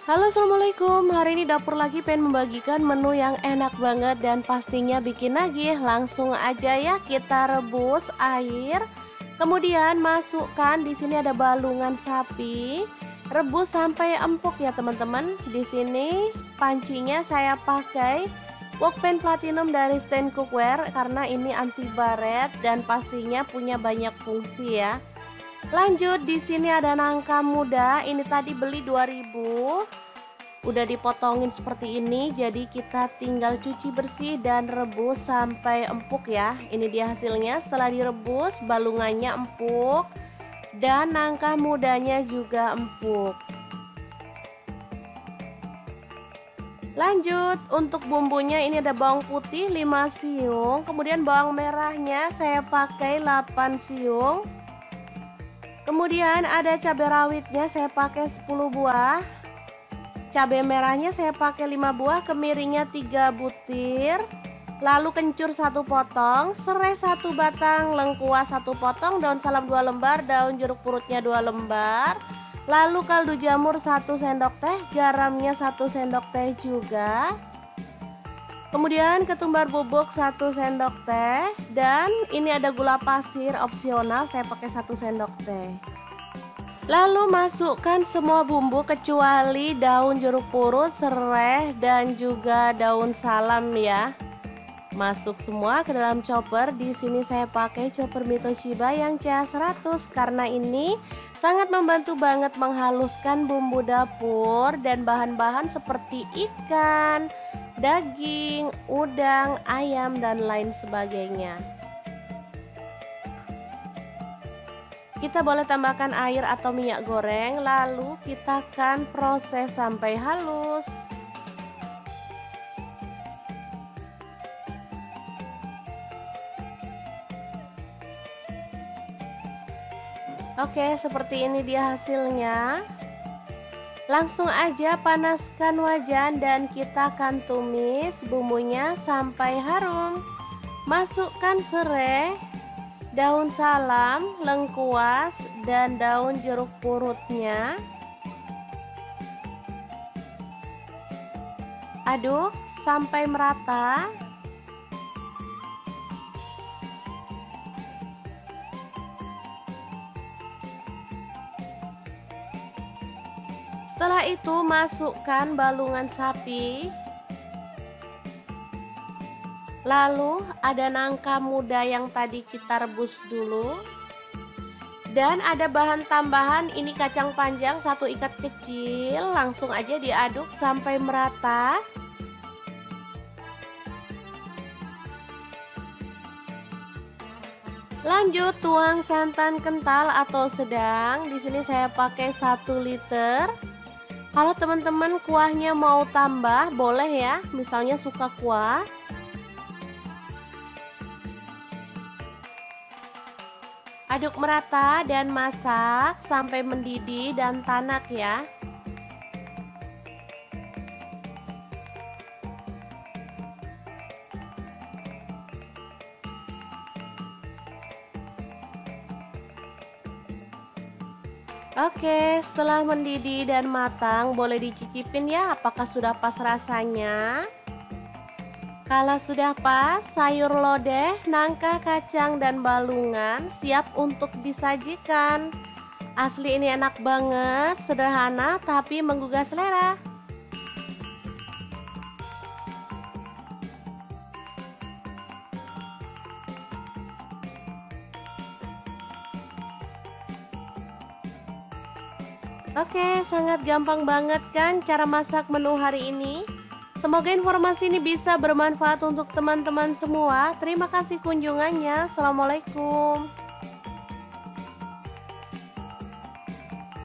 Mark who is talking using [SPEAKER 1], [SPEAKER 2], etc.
[SPEAKER 1] Halo, assalamualaikum. Hari ini dapur lagi pengen membagikan menu yang enak banget dan pastinya bikin nagih. Langsung aja ya, kita rebus air. Kemudian masukkan di sini ada balungan sapi. Rebus sampai empuk ya teman-teman. Di sini pancinya saya pakai wokpan platinum dari Stand Cookware karena ini anti baret dan pastinya punya banyak fungsi ya. Lanjut, di sini ada nangka muda. Ini tadi beli 2000. Udah dipotongin seperti ini, jadi kita tinggal cuci bersih dan rebus sampai empuk ya. Ini dia hasilnya setelah direbus, balungannya empuk dan nangka mudanya juga empuk. Lanjut, untuk bumbunya ini ada bawang putih 5 siung, kemudian bawang merahnya saya pakai 8 siung. Kemudian ada cabai rawitnya saya pakai 10 buah. Cabai merahnya saya pakai 5 buah, kemiringnya 3 butir. Lalu kencur 1 potong, serai 1 batang, lengkuas 1 potong, daun salam 2 lembar, daun jeruk purutnya 2 lembar. Lalu kaldu jamur 1 sendok teh, garamnya 1 sendok teh juga. Kemudian ketumbar bubuk 1 sendok teh, dan ini ada gula pasir opsional, saya pakai 1 sendok teh. Lalu masukkan semua bumbu kecuali daun jeruk purut, serai, dan juga daun salam ya. Masuk semua ke dalam chopper. Di sini saya pakai chopper Mitoshiba yang CH100 karena ini sangat membantu banget menghaluskan bumbu dapur dan bahan-bahan seperti ikan, daging, udang, ayam, dan lain sebagainya. Kita boleh tambahkan air atau minyak goreng, lalu kita akan proses sampai halus. Oke, seperti ini dia hasilnya. Langsung aja panaskan wajan dan kita akan tumis bumbunya sampai harum. Masukkan serai, daun salam, lengkuas, dan daun jeruk purutnya. Aduk sampai merata. Setelah itu masukkan balungan sapi. Lalu ada nangka muda yang tadi kita rebus dulu. Dan ada bahan tambahan, ini kacang panjang 1 ikat kecil. Langsung aja diaduk sampai merata. Lanjut tuang santan kental atau sedang. Di sini saya pakai 1 liter. Kalau teman-teman kuahnya mau tambah boleh ya, misalnya suka kuah. Aduk merata dan masak sampai mendidih dan tanak ya. Oke, setelah mendidih dan matang, boleh dicicipin ya apakah sudah pas rasanya. Kalau sudah pas, sayur lodeh, nangka, kacang, dan balungan siap untuk disajikan. Asli ini enak banget, sederhana tapi menggugah selera. Oke, sangat gampang banget kan cara masak menu hari ini? Semoga informasi ini bisa bermanfaat untuk teman-teman semua. Terima kasih kunjungannya. Assalamualaikum.